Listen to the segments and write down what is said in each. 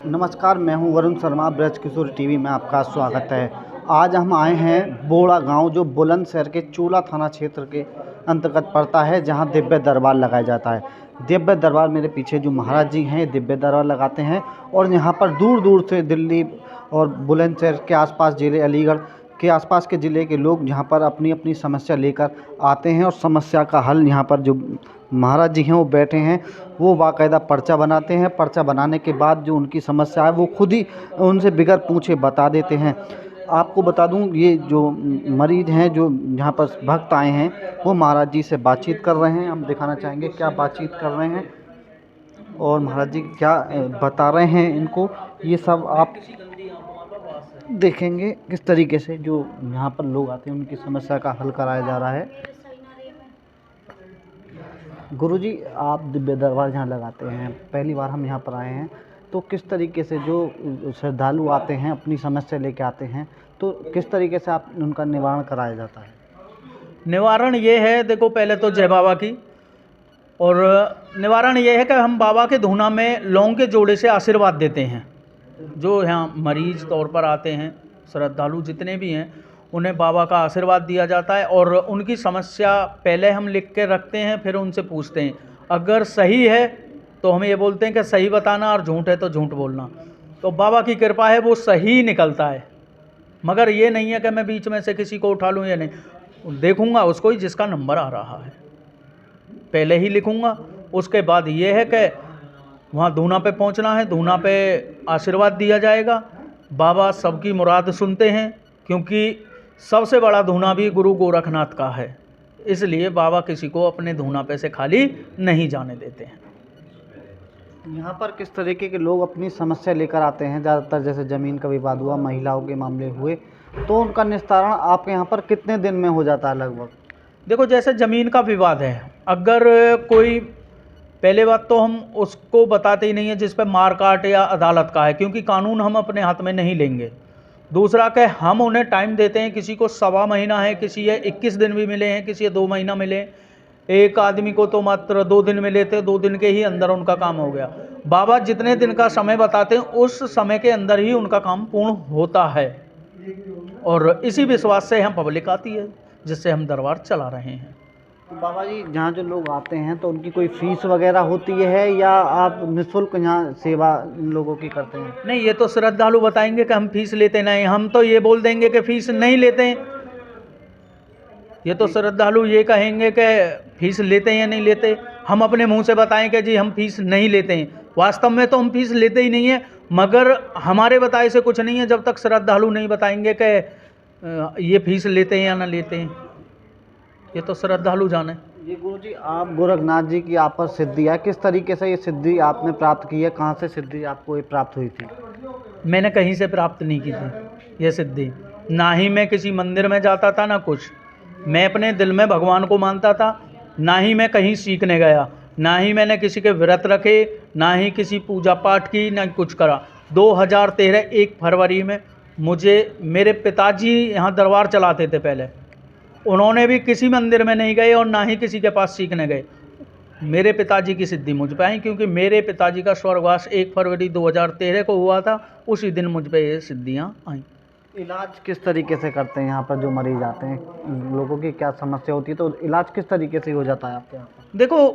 नमस्कार, मैं हूं वरुण शर्मा। ब्रज किशोर टीवी में आपका स्वागत है। आज हम आए हैं बोड़ा गांव, जो बुलंदशहर के चोला थाना क्षेत्र के अंतर्गत पड़ता है, जहां दिव्य दरबार लगाया जाता है। दिव्य दरबार, मेरे पीछे जो महाराज जी हैं, दिव्य दरबार लगाते हैं और यहां पर दूर दूर से दिल्ली और बुलंदशहर के आसपास ज़िले, अलीगढ़ के आसपास के ज़िले के लोग यहाँ पर अपनी अपनी समस्या लेकर आते हैं और समस्या का हल यहाँ पर जो महाराज जी हैं वो बैठे हैं, वो बाकायदा पर्चा बनाते हैं। पर्चा बनाने के बाद जो उनकी समस्या है वो खुद ही उनसे बिगर पूछे बता देते हैं। आपको बता दूं, ये जो मरीज़ हैं, जो यहाँ पर भक्त आए हैं, वो महाराज जी से बातचीत कर रहे हैं। हम दिखाना चाहेंगे क्या बातचीत कर रहे हैं और महाराज जी क्या बता रहे हैं इनको, ये सब आप देखेंगे किस तरीके से जो यहाँ पर लोग आते हैं उनकी समस्या का हल कराया जा रहा है। गुरुजी, आप दिव्य दरबार जहाँ लगाते हैं, पहली बार हम यहाँ पर आए हैं, तो किस तरीके से जो श्रद्धालु आते हैं अपनी समस्या लेके आते हैं, तो किस तरीके से आप उनका निवारण कराया जाता है? निवारण ये है, देखो पहले तो जय बाबा की। और निवारण ये है कि हम बाबा के धूना में लौंग के जोड़े से आशीर्वाद देते हैं। जो यहाँ मरीज तौर पर आते हैं, श्रद्धालु जितने भी हैं, उन्हें बाबा का आशीर्वाद दिया जाता है और उनकी समस्या पहले हम लिख के रखते हैं, फिर उनसे पूछते हैं। अगर सही है तो हम ये बोलते हैं कि सही बताना, और झूठ है तो झूठ बोलना। तो बाबा की कृपा है, वो सही निकलता है। मगर ये नहीं है कि मैं बीच में से किसी को उठा लूँ या नहीं, देखूंगा उसको ही जिसका नंबर आ रहा है, पहले ही लिखूंगा। उसके बाद ये है कि वहाँ धूना पे पहुँचना है, धूना पे आशीर्वाद दिया जाएगा। बाबा सबकी मुराद सुनते हैं, क्योंकि सबसे बड़ा धूना भी गुरु गोरखनाथ का है, इसलिए बाबा किसी को अपने धूना पे से खाली नहीं जाने देते हैं। यहाँ पर किस तरीके के लोग अपनी समस्या लेकर आते हैं? ज़्यादातर जैसे ज़मीन का विवाद हुआ, महिलाओं के मामले हुए, तो उनका निस्तारण आपके यहाँ पर कितने दिन में हो जाता है लगभग? देखो, जैसे ज़मीन का विवाद है, अगर कोई, पहले बात तो हम उसको बताते ही नहीं है जिस पे मार काट या अदालत का है, क्योंकि कानून हम अपने हाथ में नहीं लेंगे। दूसरा कि हम उन्हें टाइम देते हैं, किसी को 1.25 महीना है, किसी ये 21 दिन भी मिले हैं, किसी ये 2 महीना मिले। एक आदमी को तो मात्र 2 दिन मिले थे, 2 दिन के ही अंदर उनका काम हो गया। बाबा जितने दिन का समय बताते हैं, उस समय के अंदर ही उनका काम पूर्ण होता है, और इसी विश्वास से हम पब्लिक आती है, जिससे हम दरबार चला रहे हैं। तो बाबा जी, जहाँ जो लोग आते हैं तो उनकी कोई फीस वगैरह होती है, या आप निःशुल्क यहाँ सेवा इन लोगों की करते हैं? नहीं, ये तो श्रद्धालु बताएंगे कि हम फीस लेते नहीं। हम तो ये बोल देंगे कि फीस नहीं लेते हैं। ये तो श्रद्धालु ये कहेंगे कि फीस लेते हैं या नहीं लेते। हम अपने मुंह से बताएं कि जी हम फीस नहीं लेते हैं, वास्तव में तो हम फीस लेते ही नहीं है। मगर हमारे बताए से कुछ नहीं है, जब तक श्रद्धालु नहीं बताएंगे कि ये फीस लेते हैं या ना लेते हैं। ये तो श्रद्धालु जाने। ये गुरुजी, आप गोरखनाथ जी की आप पर सिद्धि है, किस तरीके से ये सिद्धि आपने प्राप्त की है? कहाँ से सिद्धि आपको ये प्राप्त हुई थी? मैंने कहीं से प्राप्त नहीं की थी ये सिद्धि। ना ही मैं किसी मंदिर में जाता था, ना कुछ। मैं अपने दिल में भगवान को मानता था। ना ही मैं कहीं सीखने गया, ना ही मैंने किसी के व्रत रखे, ना ही किसी पूजा पाठ की, ना कुछ करा। 2013 1 फरवरी में मुझे मेरे पिताजी यहाँ दरबार चलाते थे पहले, उन्होंने भी किसी मंदिर में नहीं गए और ना ही किसी के पास सीखने गए। मेरे पिताजी की सिद्धि मुझ पे आई, क्योंकि मेरे पिताजी का स्वर्गवास 1 फरवरी 2013 को हुआ था। उसी दिन मुझ पे ये सिद्धियाँ आई। इलाज किस तरीके से करते हैं यहाँ पर जो मरीज आते हैं? लोगों की क्या समस्या होती है, तो इलाज किस तरीके से हो जाता है आपके यहाँ पर? देखो,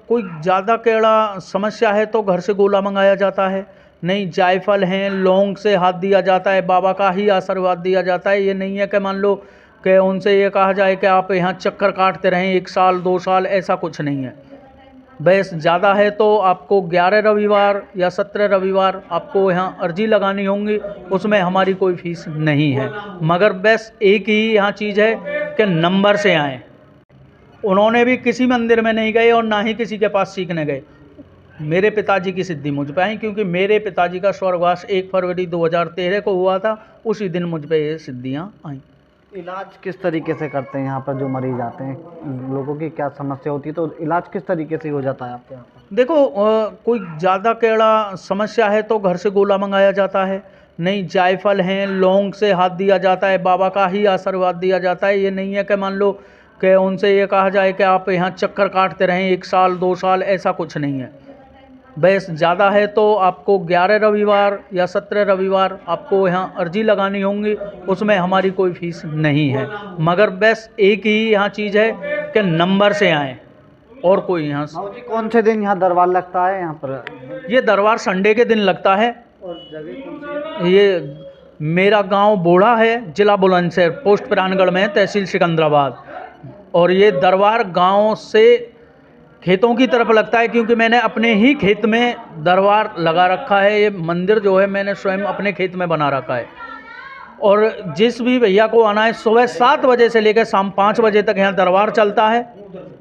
कोई ज़्यादा केड़ा समस्या है तो घर से गोला मंगाया जाता है। नहीं, जायफल हैं, लौंग से हाथ दिया जाता है, बाबा का ही आशीर्वाद दिया जाता है। ये नहीं है कि मान लो कि उनसे ये कहा जाए कि आप यहाँ चक्कर काटते रहें 1 साल 2 साल, ऐसा कुछ नहीं है। बस ज़्यादा है तो आपको 11 रविवार या 17 रविवार आपको यहाँ अर्जी लगानी होंगी, उसमें हमारी कोई फीस नहीं है। मगर बस एक ही यहाँ चीज़ है कि नंबर से आएँ। उन्होंने भी किसी मंदिर में नहीं गए और ना ही किसी के पास सीखने गए। मेरे पिताजी की सिद्धि मुझ पे आई, क्योंकि मेरे पिताजी का स्वर्गवास 1 फरवरी 2013 को हुआ था। उसी दिन मुझ पे ये सिद्धियाँ आई। इलाज किस तरीके से करते हैं यहाँ पर जो मरीज आते हैं? लोगों की क्या समस्या होती है, तो इलाज किस तरीके से हो जाता है आपके यहाँ पर? देखो, कोई ज़्यादा केड़ा समस्या है तो घर से गोला मंगाया जाता है। नहीं, जायफल हैं, लौंग से हाथ दिया जाता है, बाबा का ही आशीर्वाद दिया जाता है। ये नहीं है कि मान लो कि उनसे ये कहा जाए कि आप यहाँ चक्कर काटते रहें 1 साल 2 साल, ऐसा कुछ नहीं है। बस ज़्यादा है तो आपको 11 रविवार या 17 रविवार आपको यहाँ अर्जी लगानी होंगी, उसमें हमारी कोई फ़ीस नहीं है। मगर बस एक ही यहाँ चीज़ है कि नंबर से आएँ, और कोई यहाँ माऊ जी कौन से दिन यहाँ दरबार लगता है यहाँ पर? ये दरबार संडे के दिन लगता है। और जगह कौन सी है? ये मेरा गांव बोड़ा है, जिला बुलंदशहर, पोस्ट पिरानगढ़ में है, तहसील सिकंदराबाद। और ये दरबार गांव से खेतों की तरफ लगता है, क्योंकि मैंने अपने ही खेत में दरबार लगा रखा है। ये मंदिर जो है मैंने स्वयं अपने खेत में बना रखा है। और जिस भी भैया को आना है, सुबह 7 बजे से लेकर शाम 5 बजे तक यहाँ दरबार चलता है,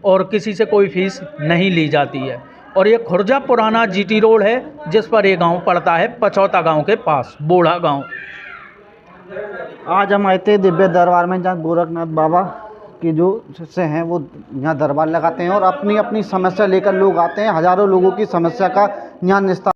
और किसी से कोई फीस नहीं ली जाती है। और ये खुर्जा पुराना जीटी रोड है, जिस पर ये गांव पड़ता है, पचौता गांव के पास, बोड़ा गांव। आज हम आए थे दिव्य दरबार में, जहाँ गोरखनाथ बाबा की जो से हैं वो यहाँ दरबार लगाते हैं और अपनी अपनी समस्या लेकर लोग आते हैं। हज़ारों लोगों की समस्या का यहाँ निस्तार